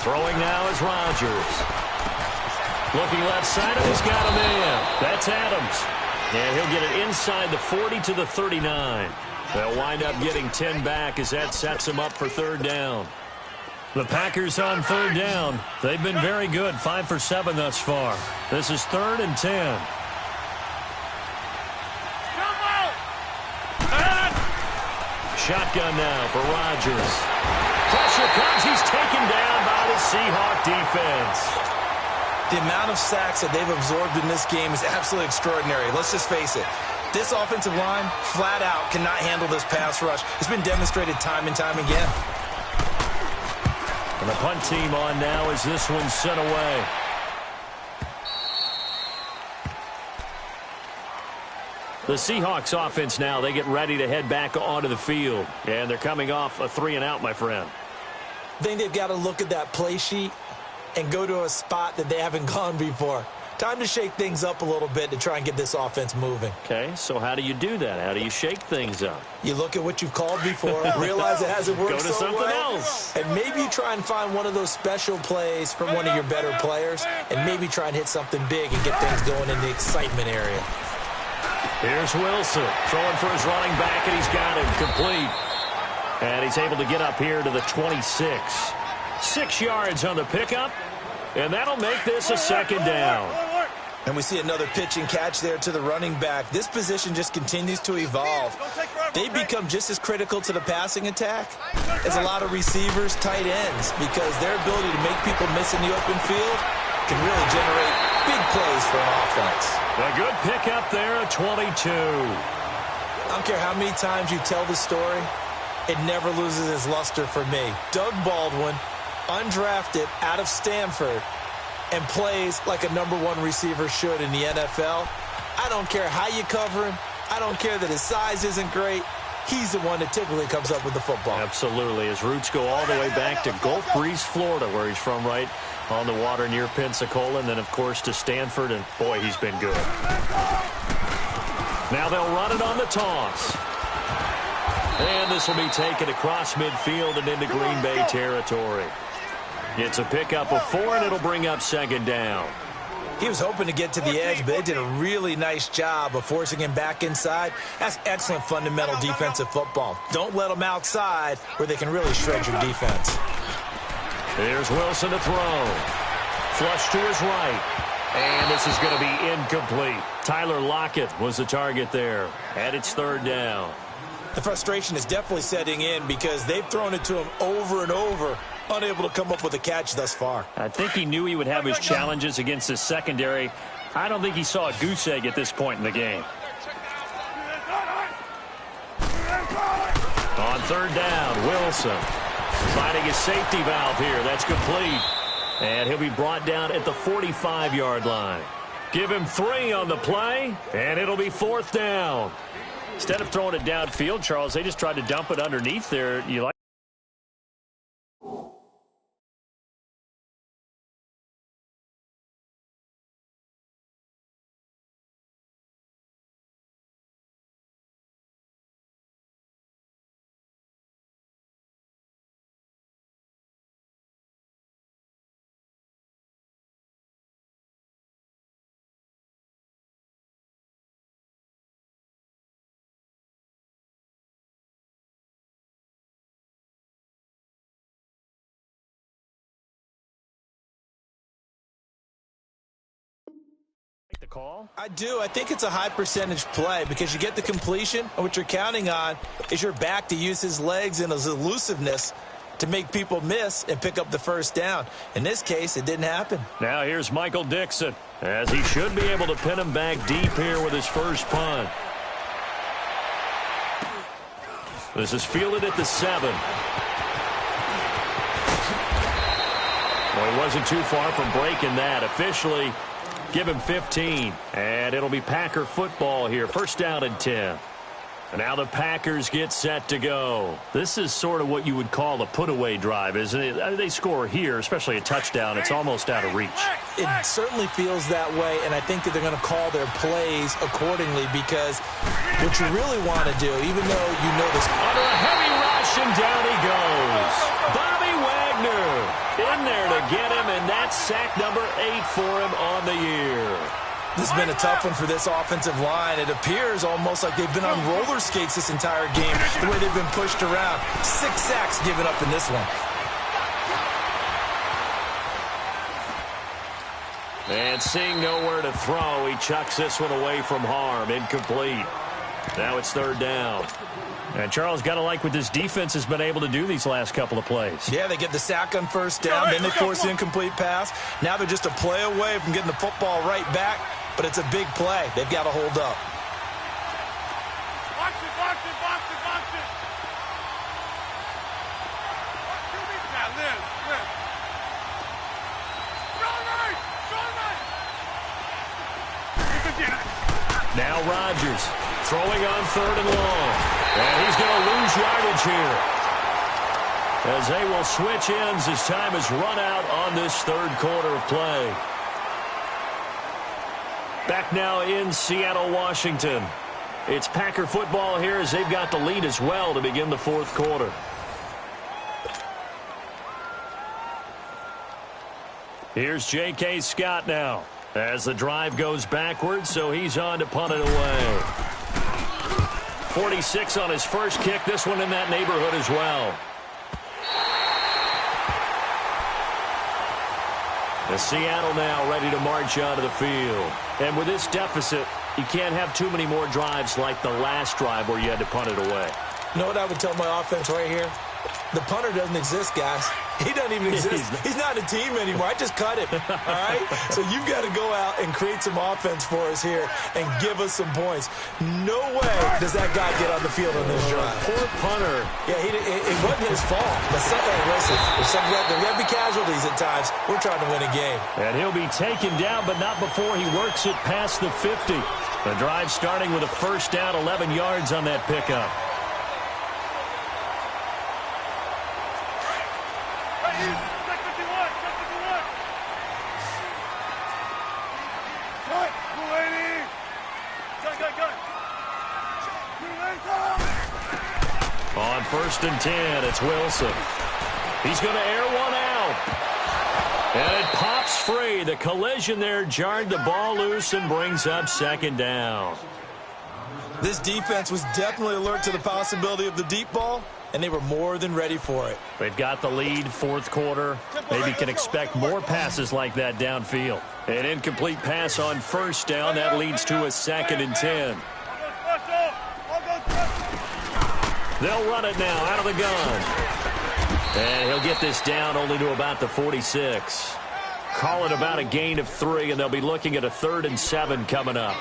Throwing now is Rodgers. Looking left side, and he's got a man. That's Adams. And he'll get it inside the 40 to the 39. They'll wind up getting 10 back as that sets him up for 3rd down. The Packers on 3rd down. They've been very good, 5 for 7 thus far. This is 3rd and 10. Shotgun now for Rodgers. Pressure comes. He's taken down by the Seahawk defense. The amount of sacks that they've absorbed in this game is absolutely extraordinary. Let's just face it. This offensive line, flat out, cannot handle this pass rush. It's been demonstrated time and time again. And the punt team on now as this one's sent away. The Seahawks offense now, they get ready to head back onto the field. And they're coming off a 3-and-out, my friend. I think they've got to look at that play sheet and go to a spot that they haven't gone before. Time to shake things up a little bit to try and get this offense moving. Okay, so how do you do that? How do you shake things up? You look at what you've called before, realize it hasn't worked Go to so something well, else. and maybe you try and find one of those special plays from one of your better players, and maybe try and hit something big and get things going in the excitement area. Here's Wilson throwing for his running back, and he's got him complete. And he's able to get up here to the 26. 6 yards on the pickup, and that'll make this a 2nd down. And we see another pitch and catch there to the running back. This position just continues to evolve. They become just as critical to the passing attack as a lot of receivers, tight ends, because their ability to make people miss in the open field can really generate big plays for an offense. A good pickup there at 22. I don't care how many times you tell the story, it never loses its luster for me. Doug Baldwin, undrafted out of Stanford, and plays like a #1 receiver should in the NFL. I don't care how you cover him. I don't care that his size isn't great. He's the one that typically comes up with the football. Absolutely. His roots go all the way back to Gulf Breeze, Florida, where he's from, right on the water near Pensacola, and then, of course, to Stanford, and, boy, he's been good. Now they'll run it on the toss. And this will be taken across midfield and into Green Bay territory. It's a pickup of 4, and it'll bring up 2nd down. He was hoping to get to the edge, but they did a really nice job of forcing him back inside. That's excellent fundamental defensive football. Don't let them outside where they can really shred your defense. Here's Wilson to throw. Flush to his right. And this is going to be incomplete. Tyler Lockett was the target there. And it's 3rd down. The frustration is definitely setting in because they've thrown it to him over and over, unable to come up with a catch thus far. I think he knew he would have his challenges against his secondary. I don't think he saw a goose egg at this point in the game. On 3rd down, Wilson finding his safety valve here. That's complete. And he'll be brought down at the 45-yard line. Give him 3 on the play, and it'll be 4th down. Instead of throwing it downfield, Charles, they just tried to dump it underneath there. You like the call? I do. I think it's a high percentage play because you get the completion, and what you're counting on is your back to use his legs and his elusiveness to make people miss and pick up the first down. In this case, it didn't happen. Now here's Michael Dixon, as he should be able to pin him back deep here with his first punt. This is fielded at the 7. Well, he wasn't too far from breaking that. Officially, give him 15. And it'll be Packer football here. First down and 10. And now the Packers get set to go. This is sort of what you would call a put-away drive, isn't it? I mean, they score here, especially a touchdown. It's almost out of reach. It certainly feels that way, and I think that they're going to call their plays accordingly because what you really want to do, even though you know this. Under a heavy rush, and down he goes. Bobby Wagner in there to get him, and that's sack number 8 for him on the year. This has been a tough one for this offensive line. It appears almost like they've been on roller skates this entire game, the way they've been pushed around. 6 sacks given up in this one. And seeing nowhere to throw, he chucks this one away from harm. Incomplete. Now it's third down. And Charles, got to like what this defense has been able to do these last couple of plays. Yeah, they get the sack on first down, then they force the incomplete pass. Now they're just a play away from getting the football right back, but it's a big play. They've got to hold up. Box it, box it, box it, box it. Now, Liz. Now Rodgers throwing on third and long. And he's going to lose yardage here, as they will switch ends as time has run out on this third quarter of play. Back now in Seattle, Washington. It's Packer football here as they've got the lead as well to begin the fourth quarter. Here's J.K. Scott now as the drive goes backwards, so he's on to punt it away. 46 on his first kick. This one in that neighborhood as well. The Seattle now ready to march onto the field. And with this deficit, you can't have too many more drives like the last drive where you had to punt it away. You know what I would tell my offense right here? The punter doesn't exist, guys. He doesn't even exist. He's not a team anymore. I just cut him, all right? So you've got to go out and create some offense for us here and give us some points. No way does that guy get on the field on this drive. Poor punter. Yeah, it wasn't his fault. But listen, there got to be casualties at times. We're trying to win a game. And he'll be taken down, but not before he works it past the 50. The drive starting with a first down, 11 yards on that pickup. On first and 10, it's Wilson. He's going to air one out. And it pops free. The collision there jarred the ball loose and brings up second down. This defense was definitely alert to the possibility of the deep ball, and they were more than ready for it. They've got the lead, fourth quarter. Maybe can expect more passes like that downfield. An incomplete pass on first down. That leads to a second and 10. They'll run it now out of the gun. And he'll get this down only to about the 46. Call it about a gain of 3, and they'll be looking at a 3rd and 7 coming up.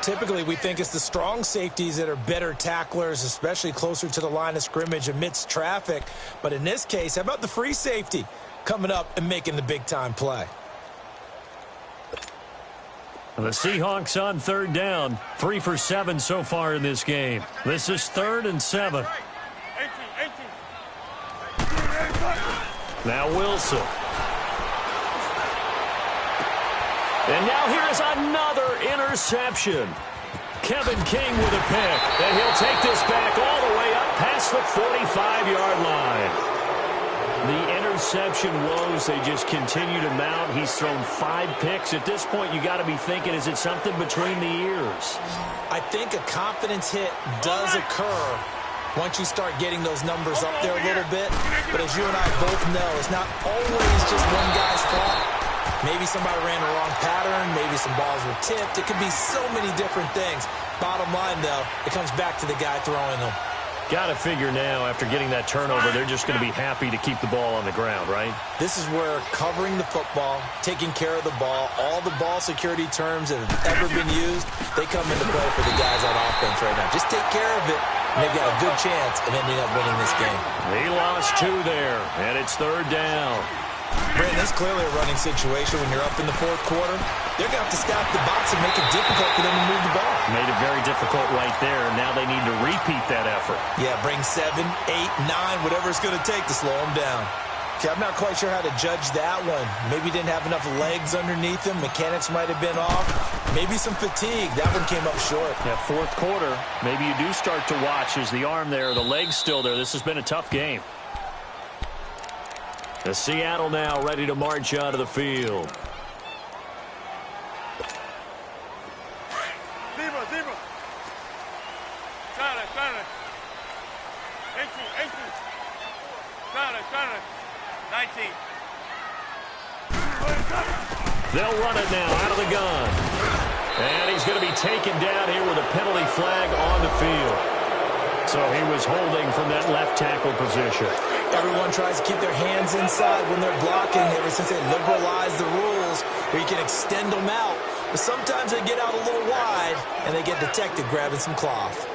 Typically, we think it's the strong safeties that are better tacklers, especially closer to the line of scrimmage amidst traffic. But in this case, how about the free safety coming up and making the big-time play? The Seahawks on third down, 3 for 7 so far in this game. This is 3rd and 7. Now Wilson. And now here is another interception. Kevin King with a pick. And he'll take this back all the way up past the 45-yard line. The interception woes, they just continue to mount. He's thrown 5 picks. At this point, you got to be thinking, is it something between the ears? I think a confidence hit does occur once you start getting those numbers up there a little bit. But as you and I both know, it's not always just one guy's fault. Maybe somebody ran the wrong pattern. Maybe some balls were tipped. It could be so many different things. Bottom line, though, it comes back to the guy throwing them. Got to figure now, after getting that turnover, they're just going to be happy to keep the ball on the ground, right? This is where covering the football, taking care of the ball, all the ball security terms that have ever been used, they come into play for the guys on offense right now. Just take care of it, and they've got a good chance of ending up winning this game. He lost 2 there, and it's 3rd down. Brandon, this is clearly a running situation when you're up in the 4th quarter. They're going to have to stack the box and make it difficult for them to move the ball. Made it very difficult right there, and now they need to repeat that effort. Yeah, bring 7, 8, 9, whatever it's going to take to slow them down. See, I'm not quite sure how to judge that one. Maybe didn't have enough legs underneath him. Mechanics might have been off. Maybe some fatigue. That one came up short. Yeah, 4th quarter, maybe you do start to watch. Is the arm there, the leg's still there? This has been a tough game. The Seattle now ready to march out of the field. Zebra. Silent. 18. Silent. 19. They'll run it now out of the gun. And he's going to be taken down here with a penalty flag on the field. So he was holding from that left tackle position. Everyone tries to keep their hands inside when they're blocking ever since they liberalized the rules where you can extend them out. But sometimes they get out a little wide and they get detected grabbing some cloth.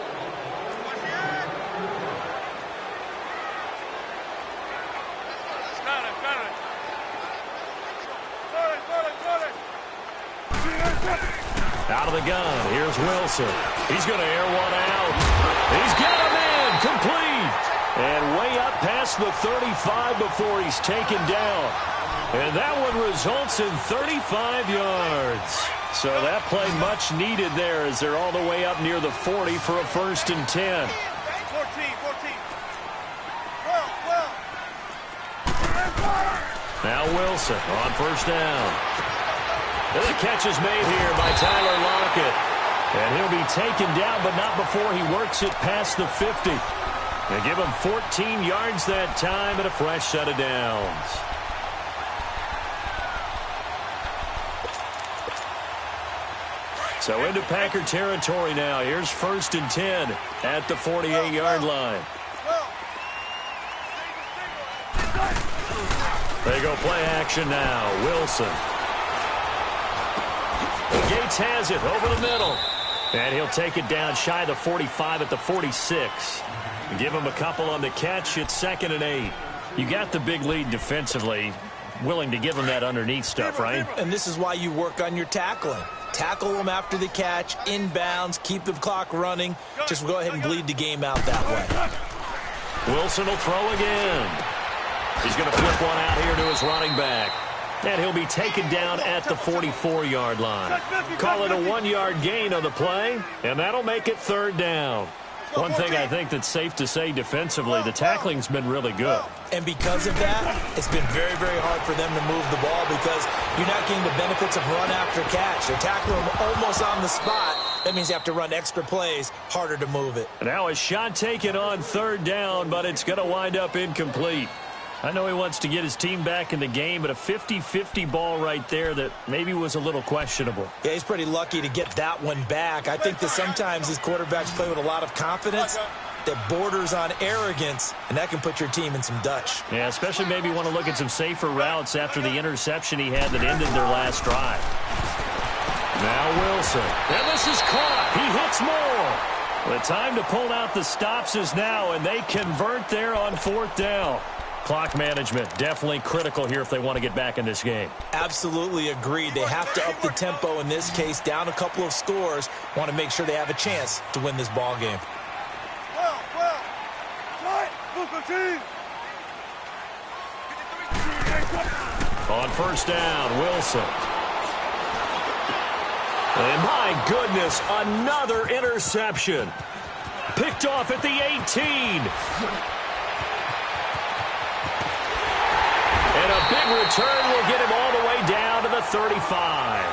Out of the gun, here's Wilson. He's going to air one out. He's got a man complete. And way up past the 35 before he's taken down. And that one results in 35 yards. So that play much needed there as they're all the way up near the 40 for a 1st and 10. 14. Now Wilson on 1st down. And the catch is made here by Tyler Lockett. And he'll be taken down, but not before he works it past the 50. They give him 14 yards that time and a fresh set of downs. So into Packer territory now. Here's 1st and 10 at the 48-yard line. They go play action now. Wilson. Gates has it over the middle. And he'll take it down shy of the 45 at the 46. Give him a couple on the catch. It's 2nd and 8. You got the big lead defensively. Willing to give him that underneath stuff, right? And this is why you work on your tackling. Tackle them after the catch, inbounds, keep the clock running. Just go ahead and bleed the game out that way. Wilson will throw again. He's going to flip one out here to his running back. And he'll be taken down at the 44-yard line. Call it a 1-yard gain on the play, and that'll make it 3rd down. One thing I think that's safe to say defensively, the tackling's been really good. And because of that, it's been very, very hard for them to move the ball because you're not getting the benefits of run after catch. They're tackling them almost on the spot. That means you have to run extra plays, harder to move it. Now a shot taken on 3rd down, but it's going to wind up incomplete. I know he wants to get his team back in the game, but a 50-50 ball right there that maybe was a little questionable. Yeah, he's pretty lucky to get that one back. I think that sometimes these quarterbacks play with a lot of confidence that borders on arrogance, and that can put your team in some Dutch. Yeah, especially maybe want to look at some safer routes after the interception he had that ended their last drive. Now Wilson. And this is caught. He hits more. The time to pull out the stops is now, and they convert there on 4th down. Clock management definitely critical here if they want to get back in this game. Absolutely agreed. They have to up the tempo in this case, down a couple of scores. Want to make sure they have a chance to win this ball game. On 1st down, Wilson. And my goodness, another interception. Picked off at the 18. And a big return will get him all the way down to the 35.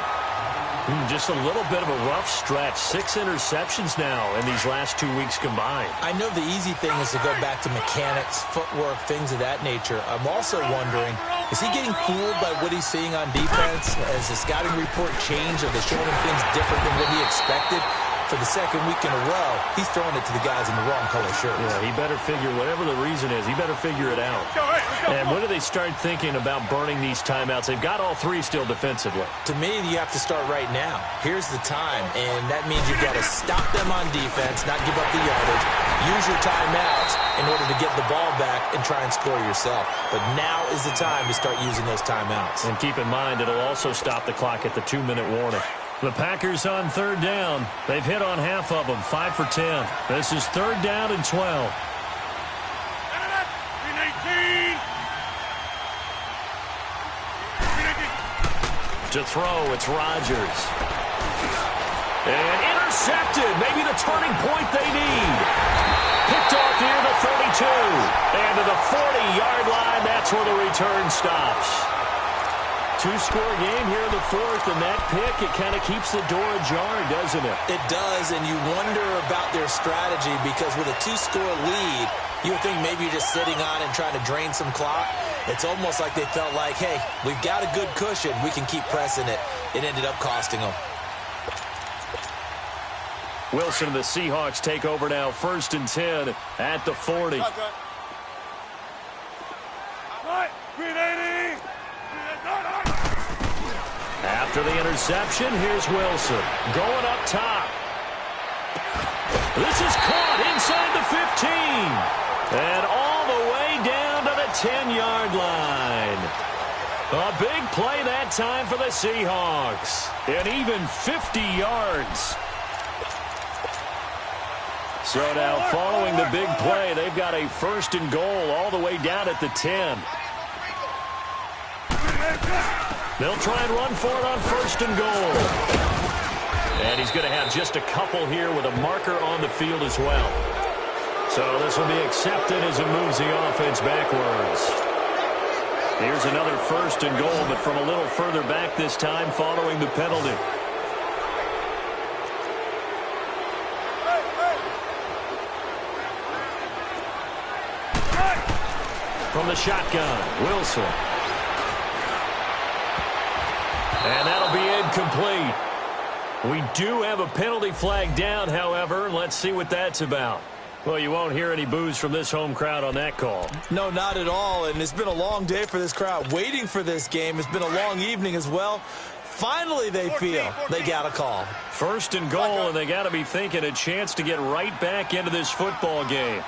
Just a little bit of a rough stretch. 6 interceptions now in these last 2 weeks combined. I know the easy thing is to go back to mechanics, footwork, things of that nature. I'm also wondering, Is he getting fooled by what he's seeing on defense? Has the scouting report changed? Are they showing him things different than what he expected? For the second week in a row, he's throwing it to the guys in the wrong color shirts. Yeah, he better figure, whatever the reason is, he better figure it out. And when do they start thinking about burning these timeouts? They've got all three still defensively. To me, you have to start right now. Here's the time, and that means you've got to stop them on defense, not give up the yardage, use your timeouts in order to get the ball back and try and score yourself. But now is the time to start using those timeouts. And keep in mind, it'll also stop the clock at the 2-minute warning. The Packers on third down. They've hit on half of them, 5 for 10. This is third down and 12. To throw, it's Rodgers. And intercepted. Maybe the turning point they need. Picked off near the 32. And to the 40-yard line, that's where the return stops. Two-score game here in the fourth, and that pick, it kind of keeps the door ajar, doesn't it? It does, and you wonder about their strategy because with a two-score lead, you would think maybe you're just sitting on and trying to drain some clock. It's almost like they felt like, hey, we've got a good cushion. We can keep pressing it. It ended up costing them. Wilson and the Seahawks take over now, 1st and 10 at the 40. After the interception, here's Wilson going up top. This is caught inside the 15. And all the way down to the 10-yard line. A big play that time for the Seahawks. And even 50 yards. So now following the big play, they've got a 1st and goal all the way down at the 10. They'll try and run for it on 1st and goal. And he's going to have just a couple here with a marker on the field as well. So this will be accepted as it moves the offense backwards. Here's another 1st and goal, but from a little further back this time following the penalty. From the shotgun, Wilson. And that'll be incomplete. We do have a penalty flag down, however. Let's see what that's about. Well, you won't hear any boos from this home crowd on that call. No, not at all. And it's been a long day for this crowd waiting for this game. It's been a long evening as well. Finally, they feel they got a call. 1st and goal, and they got to be thinking a chance to get right back into this football game.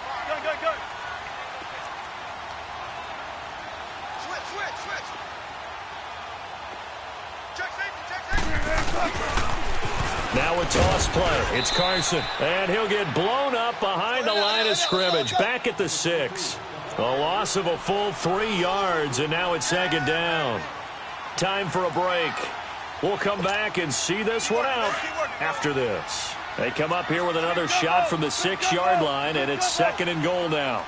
Now a toss play. It's Carson. And he'll get blown up behind the line of scrimmage. Back at the 6. A loss of a full 3 yards, and now it's 2nd down. Time for a break. We'll come back and see this one out after this. They come up here with another shot from the 6-yard line, and it's 2nd and goal now.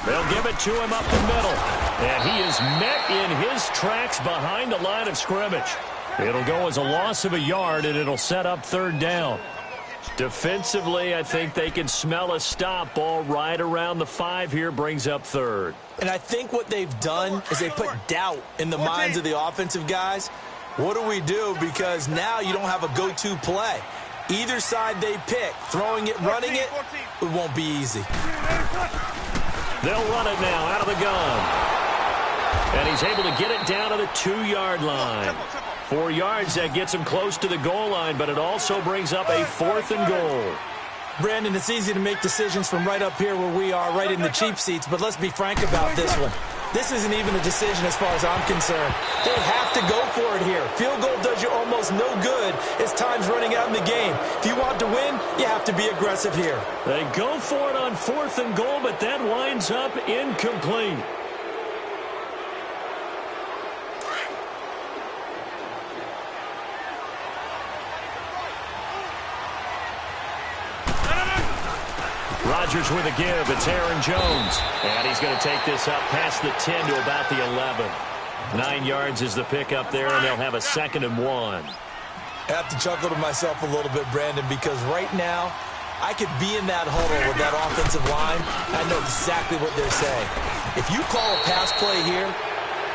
They'll give it to him up the middle. And he is met in his tracks behind the line of scrimmage. It'll go as a loss of a yard, and it'll set up 3rd down. Defensively, I think they can smell a stop. Ball right around the 5 here brings up 3rd. And I think what they've done is they put doubt in the minds of the offensive guys. What do we do? Because now you don't have a go-to play. Either side they pick, throwing it, running it, it won't be easy. They'll run it now out of the gun. And he's able to get it down to the 2-yard line. 4 yards, that gets him close to the goal line, but it also brings up a 4th and goal. Brandon, it's easy to make decisions from right up here where we are, right in the cheap seats, but let's be frank about this one. This isn't even a decision as far as I'm concerned. They have to go for it here. Field goal does you almost no good as time's running out in the game. If you want to win, you have to be aggressive here. They go for it on 4th and goal, but that winds up incomplete. Rodgers with a give. It's Aaron Jones. And he's going to take this up past the 10 to about the 11. 9 yards is the pickup there, and they'll have a 2nd and 1. I have to chuckle to myself a little bit, Brandon, because right now, I could be in that huddle with that offensive line. I know exactly what they're saying. If you call a pass play here,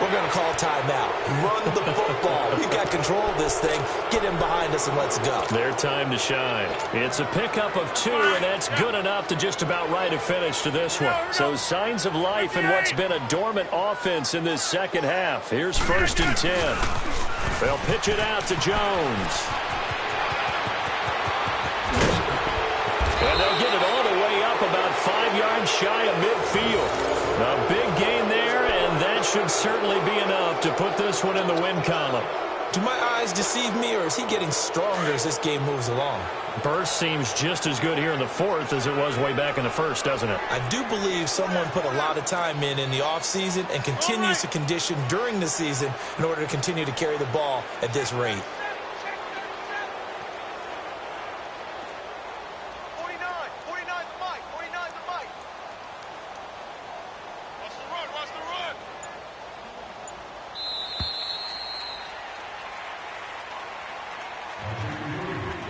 we're going to call timeout. Run the football. We've got control of this thing. Get him behind us and let's go. Their time to shine. It's a pickup of 2, and that's good enough to just about write a finish to this one. So signs of life in what's been a dormant offense in this second half. Here's 1st and 10. They'll pitch it out to Jones. And they'll get it all the way up about 5 yards shy of midfield. A big gain there, and that should certainly be enough to put this one in the win column. Do my eyes deceive me, or is he getting stronger as this game moves along? Burst seems just as good here in the 4th as it was way back in the 1st, doesn't it? I do believe someone put a lot of time in the offseason and continues to condition during the season in order to continue to carry the ball at this rate. 49 the mic. 49 the mic. Watch the run. Watch the run.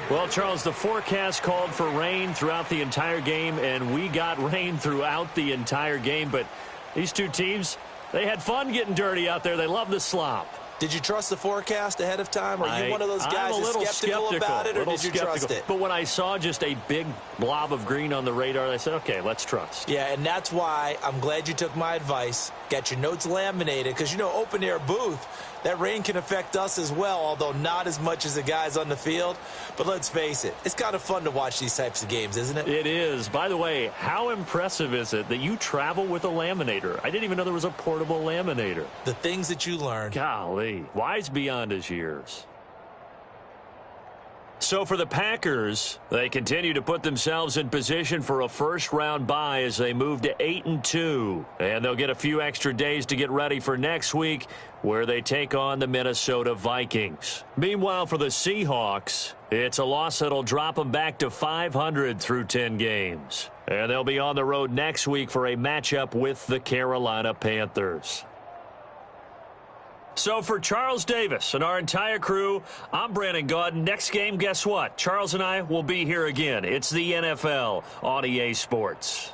Well, Charles, the forecast called for rain throughout the entire game, and we got rain throughout the entire game. But these two teams, they had fun getting dirty out there. They love the slop. Did you trust the forecast ahead of time? Are you one of those guys that's skeptical about it, or did you trust it? But when I saw just a big blob of green on the radar, I said, okay, let's trust. Yeah, and that's why I'm glad you took my advice. Got your notes laminated, because, you know, open-air booth, that rain can affect us as well, although not as much as the guys on the field. But let's face it, it's kind of fun to watch these types of games, isn't it? It is. By the way, how impressive is it that you travel with a laminator? I didn't even know there was a portable laminator. The things that you learn. Golly, wise beyond his years. So for the Packers, they continue to put themselves in position for a first-round bye as they move to 8-2. And they'll get a few extra days to get ready for next week, where they take on the Minnesota Vikings. Meanwhile, for the Seahawks, it's a loss that'll drop them back to 500 through 10 games. And they'll be on the road next week for a matchup with the Carolina Panthers. So for Charles Davis and our entire crew, I'm Brandon Gaudin. Next game, guess what? Charles and I will be here again. It's the NFL on EA Sports.